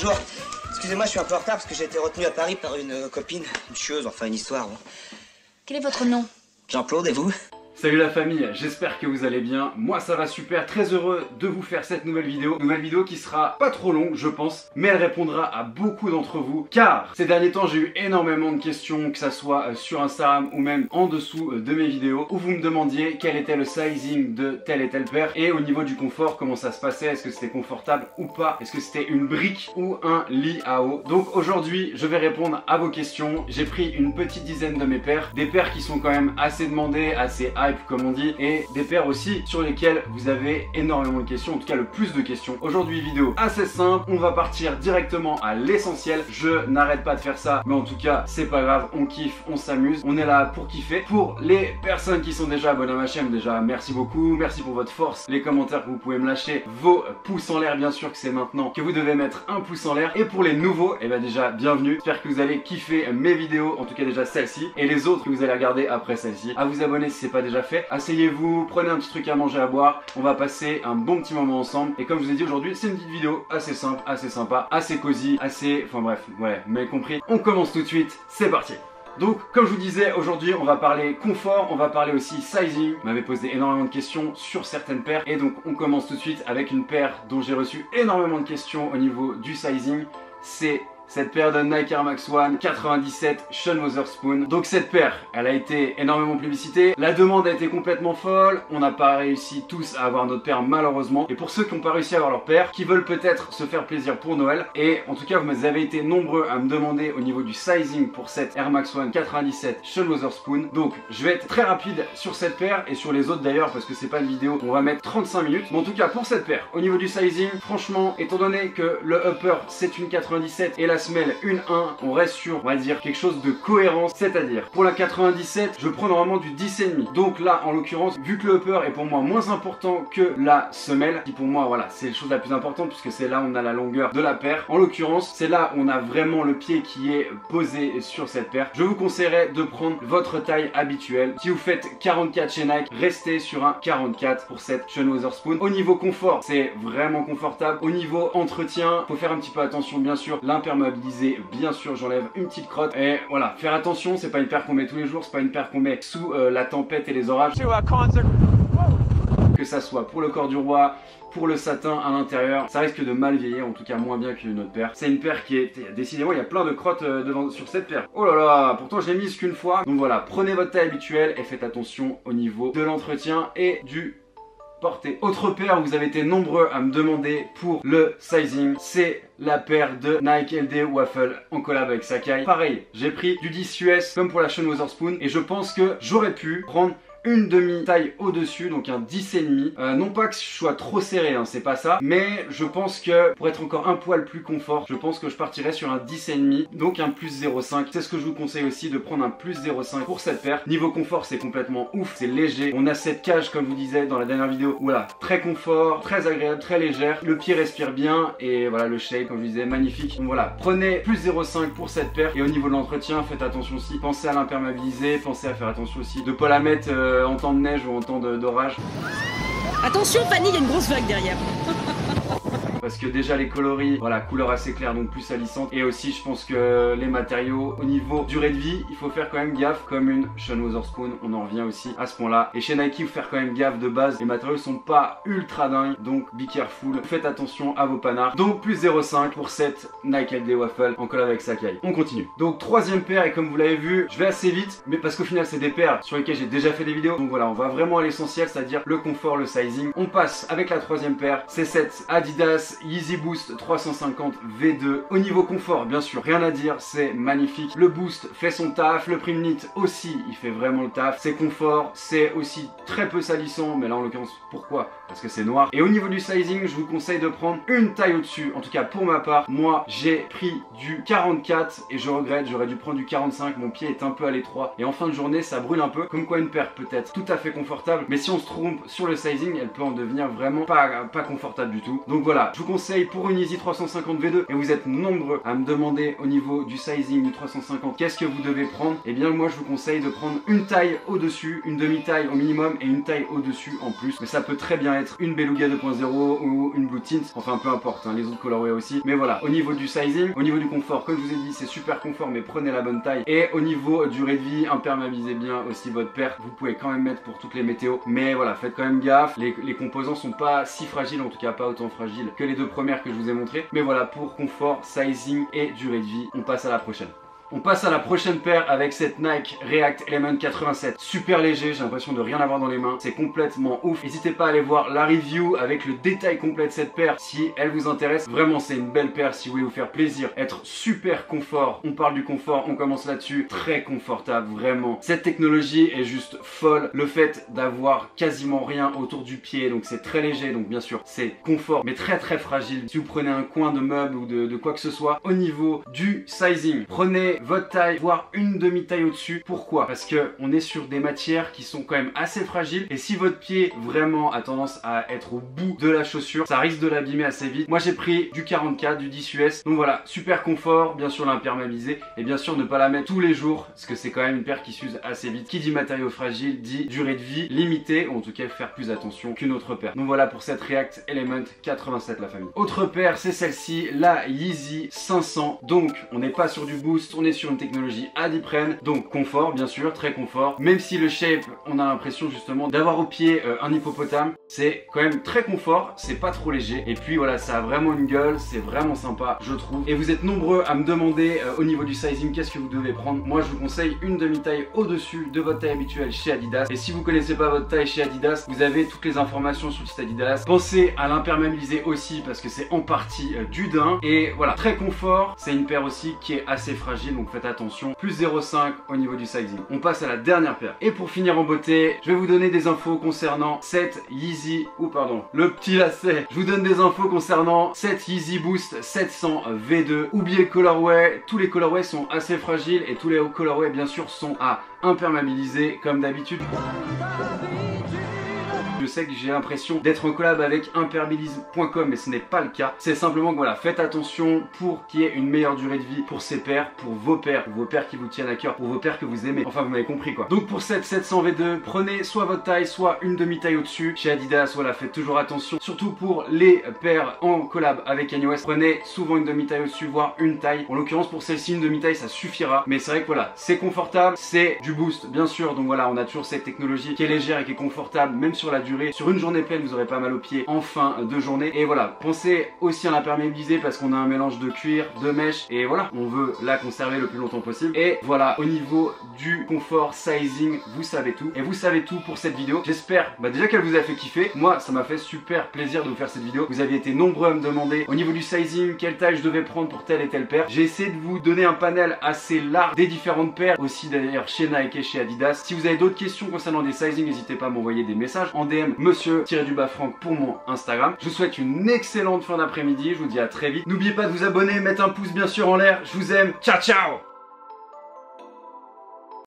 bonjour. Excusez-moi, je suis un peu en retard parce que j'ai été retenu à Paris par une copine, une chieuse, enfin une histoire. Bon. Quel est votre nom? Jean-Claude, et vous? Salut la famille, j'espère que vous allez bien. Moi ça va super, très heureux de vous faire cette nouvelle vidéo. Nouvelle vidéo qui sera pas trop longue je pense, mais elle répondra à beaucoup d'entre vous. Car ces derniers temps j'ai eu énormément de questions, que ça soit sur Instagram ou même en dessous de mes vidéos, où vous me demandiez quel était le sizing de tel et tel paire. Et au niveau du confort, comment ça se passait, est-ce que c'était confortable ou pas, est-ce que c'était une brique ou un lit à eau. Donc aujourd'hui je vais répondre à vos questions. J'ai pris une petite dizaine de mes paires, des paires qui sont quand même assez demandées, assez hype comme on dit, et des paires aussi sur lesquelles vous avez énormément de questions, en tout cas le plus de questions. Aujourd'hui vidéo assez simple, on va partir directement à l'essentiel. Je n'arrête pas de faire ça, mais en tout cas c'est pas grave, on kiffe, on s'amuse, on est là pour kiffer. Pour les personnes qui sont déjà abonnées à ma chaîne, déjà merci beaucoup, merci pour votre force, les commentaires que vous pouvez me lâcher, vos pouces en l'air, bien sûr que c'est maintenant que vous devez mettre un pouce en l'air. Et pour les nouveaux, et bien déjà bienvenue, j'espère que vous allez kiffer mes vidéos, en tout cas déjà celle-ci et les autres que vous allez regarder après celle-ci. À vous abonner si c'est pas déjà fait, asseyez-vous, prenez un petit truc à manger, à boire, on va passer un bon petit moment ensemble. Et comme je vous ai dit aujourd'hui, c'est une petite vidéo assez simple, assez sympa, assez cosy, assez... enfin bref, ouais, vous m'avez compris. On commence tout de suite, c'est parti. Donc comme je vous disais, aujourd'hui on va parler confort, on va parler aussi sizing. Vous m'avez posé énormément de questions sur certaines paires, et donc on commence tout de suite avec une paire dont j'ai reçu énormément de questions au niveau du sizing. C'est cette paire de Nike Air Max 1 97 Sean Wotherspoon. Donc cette paire, elle a été énormément plébiscitée. La demande a été complètement folle. On n'a pas réussi tous à avoir notre paire malheureusement. Et pour ceux qui n'ont pas réussi à avoir leur paire, qui veulent peut-être se faire plaisir pour Noël, et en tout cas vous avez été nombreux à me demander au niveau du sizing pour cette Air Max 1 97 Sean Wotherspoon. Donc je vais être très rapide sur cette paire et sur les autres d'ailleurs, parce que c'est pas une vidéo où on va mettre 35 minutes. Mais en tout cas pour cette paire, au niveau du sizing, franchement, étant donné que le upper c'est une 97 et la semelle une 1, on reste sur, on va dire, quelque chose de cohérent. C'est-à-dire pour la 97 je prends normalement du 10,5. Donc là en l'occurrence, vu que le upper est pour moi moins important que la semelle, qui pour moi voilà c'est la chose la plus importante, puisque c'est là où on a la longueur de la paire, en l'occurrence c'est là où on a vraiment le pied qui est posé sur cette paire, je vous conseillerais de prendre votre taille habituelle. Si vous faites 44 chez Nike, restez sur un 44 pour cette Sean Wotherspoon. Au niveau confort, c'est vraiment confortable. Au niveau entretien, faut faire un petit peu attention, bien sûr, l'imperméabiliser, bien sûr j'enlève une petite crotte, et voilà, faire attention, c'est pas une paire qu'on met tous les jours, c'est pas une paire qu'on met sous la tempête et les orages. Que ça soit pour le corps du roi, pour le satin à l'intérieur, ça risque de mal vieillir, en tout cas moins bien qu'une autre paire. C'est une paire qui est, décidément il y a plein de crottes devant sur cette paire. Oh là là, pourtant je l'ai mise qu'une fois. Donc voilà, prenez votre taille habituelle et faites attention au niveau de l'entretien et du portée. Autre paire où vous avez été nombreux à me demander pour le sizing, c'est la paire de Nike LD Waffle en collab avec Sacai. Pareil, j'ai pris du 10 US comme pour la Sean Wotherspoon, et je pense que j'aurais pu prendre une demi-taille au-dessus, donc un 10,5. Non pas que je sois trop serré, hein, c'est pas ça, mais je pense que pour être encore un poil plus confort, je pense que je partirais sur un 10,5, donc un plus 0,5. C'est ce que je vous conseille aussi, de prendre un plus 0,5 pour cette paire. Niveau confort, c'est complètement ouf, c'est léger. On a cette cage, comme je vous disais dans la dernière vidéo, voilà, très confort, très agréable, très légère. Le pied respire bien, et voilà, le shape, comme je vous disais, magnifique. Donc voilà, prenez plus 0,5 pour cette paire. Et au niveau de l'entretien, faites attention aussi, pensez à l'imperméabiliser, pensez à faire attention aussi de pas la mettre en temps de neige ou en temps d'orage. Attention Fanny, il y a une grosse vague derrière. Parce que déjà les coloris, voilà, couleur assez claire, donc plus salissante. Et aussi je pense que les matériaux, au niveau durée de vie, il faut faire quand même gaffe, comme une Sean Wotherspoon, on en revient aussi à ce point là. Et chez Nike, il faut faire quand même gaffe de base, les matériaux sont pas ultra dingues, donc be careful, faites attention à vos panards. Donc plus 0,5 pour cette Nike LD Waffle en collab avec Sacai. On continue. Donc troisième paire, et comme vous l'avez vu, je vais assez vite, mais parce qu'au final c'est des paires sur lesquelles j'ai déjà fait des vidéos. Donc voilà, on va vraiment à l'essentiel, c'est-à-dire le confort, le sizing. On passe avec la troisième paire, c'est cette Adidas Yeezy Boost 350 V2. Au niveau confort, bien sûr, rien à dire, c'est magnifique. Le boost fait son taf, le Primknit aussi, il fait vraiment le taf. C'est confort, c'est aussi très peu salissant, mais là en l'occurrence, pourquoi? Parce que c'est noir. Et au niveau du sizing, je vous conseille de prendre une taille au-dessus. En tout cas pour ma part, moi j'ai pris du 44 et je regrette, j'aurais dû prendre du 45. Mon pied est un peu à l'étroit et en fin de journée ça brûle un peu. Comme quoi une paire peut être tout à fait confortable, mais si on se trompe sur le sizing, elle peut en devenir vraiment pas confortable du tout. Donc voilà, je vous conseille pour une Yeezy 350 V2, et vous êtes nombreux à me demander au niveau du sizing du 350 qu'est-ce que vous devez prendre, et bien moi je vous conseille de prendre une taille au-dessus, une demi-taille au minimum et une taille au-dessus en plus. Mais ça peut très bien être une Beluga 2.0 ou une Blue Tint, enfin peu importe, hein, les autres colorways aussi. Mais voilà, au niveau du sizing, au niveau du confort, comme je vous ai dit, c'est super confort, mais prenez la bonne taille. Et au niveau durée de vie, imperméabilisez bien aussi votre paire. Vous pouvez quand même mettre pour toutes les météos, mais voilà, faites quand même gaffe. Les composants sont pas si fragiles, en tout cas pas autant fragiles que les deux premières que je vous ai montrées. Mais voilà, pour confort, sizing et durée de vie, on passe à la prochaine. On passe à la prochaine paire avec cette Nike React Element 87. Super léger, j'ai l'impression de rien avoir dans les mains. C'est complètement ouf. N'hésitez pas à aller voir la review avec le détail complet de cette paire si elle vous intéresse. Vraiment, c'est une belle paire si vous voulez vous faire plaisir. Être super confort. On parle du confort, on commence là-dessus. Très confortable, vraiment. Cette technologie est juste folle. Le fait d'avoir quasiment rien autour du pied, donc c'est très léger. Donc bien sûr, c'est confort, mais très fragile. Si vous prenez un coin de meuble ou de quoi que ce soit, au niveau du sizing, prenez votre taille, voire une demi-taille au-dessus. Pourquoi? Parce que on est sur des matières qui sont quand même assez fragiles, et si votre pied vraiment a tendance à être au bout de la chaussure, ça risque de l'abîmer assez vite. Moi j'ai pris du 44, du 10 US, donc voilà, super confort, bien sûr l'imperméabiliser, et bien sûr ne pas la mettre tous les jours, parce que c'est quand même une paire qui s'use assez vite. Qui dit matériaux fragiles dit durée de vie limitée, ou en tout cas faire plus attention qu'une autre paire. Donc voilà pour cette React Element 87 la famille. Autre paire, c'est celle-ci, la Yeezy 500. Donc on n'est pas sur du boost, on est sur une technologie Adipren, donc confort bien sûr, très confort, même si le shape on a l'impression justement d'avoir au pied un hippopotame, c'est quand même très confort, c'est pas trop léger, et puis voilà, ça a vraiment une gueule, c'est vraiment sympa je trouve. Et vous êtes nombreux à me demander au niveau du sizing qu'est-ce que vous devez prendre. Moi je vous conseille une demi-taille au-dessus de votre taille habituelle chez Adidas, et si vous connaissez pas votre taille chez Adidas, vous avez toutes les informations sur le site Adidas. Pensez à l'imperméabiliser aussi parce que c'est en partie du daim, et voilà, très confort. C'est une paire aussi qui est assez fragile, donc faites attention. Plus 0,5 au niveau du sizing. On passe à la dernière paire. Et pour finir en beauté, je vais vous donner des infos concernant cette Yeezy, ou pardon, le petit lacet. Je vous donne des infos concernant cette Yeezy Boost 700 V2. Oubliez le colorway, tous les colorways sont assez fragiles, et tous les colorways bien sûr sont à imperméabiliser comme d'habitude. Je sais que j'ai l'impression d'être en collab avec impermeabilise.com, mais ce n'est pas le cas. C'est simplement que voilà, faites attention pour qu'il y ait une meilleure durée de vie pour ces paires, pour vos paires qui vous tiennent à cœur, pour vos paires que vous aimez. Enfin, vous m'avez compris quoi. Donc pour cette 700 V2, prenez soit votre taille, soit une demi-taille au-dessus. Chez Adidas, voilà, faites toujours attention. Surtout pour les paires en collab avec Kanye West, prenez souvent une demi-taille au-dessus, voire une taille. En l'occurrence, pour celle-ci, une demi-taille, ça suffira. Mais c'est vrai que voilà, c'est confortable, c'est du boost, bien sûr. Donc voilà, on a toujours cette technologie qui est légère et qui est confortable, même sur la durée. Sur une journée pleine, vous aurez pas mal aux pieds en fin de journée. Et voilà, pensez aussi à l'imperméabiliser parce qu'on a un mélange de cuir, de mèche, et voilà, on veut la conserver le plus longtemps possible. Et voilà, au niveau du confort, sizing, vous savez tout. Et vous savez tout pour cette vidéo. J'espère déjà qu'elle vous a fait kiffer. Moi, ça m'a fait super plaisir de vous faire cette vidéo. Vous aviez été nombreux à me demander au niveau du sizing, quelle taille je devais prendre pour telle et telle paire. J'ai essayé de vous donner un panel assez large des différentes paires, aussi d'ailleurs chez Nike et chez Adidas. Si vous avez d'autres questions concernant des sizing, n'hésitez pas à m'envoyer des messages en DM monsieur_Franck pour mon Instagram. Je vous souhaite une excellente fin d'après-midi, je vous dis à très vite. N'oubliez pas de vous abonner, mettre un pouce bien sûr en l'air, je vous aime, ciao ciao.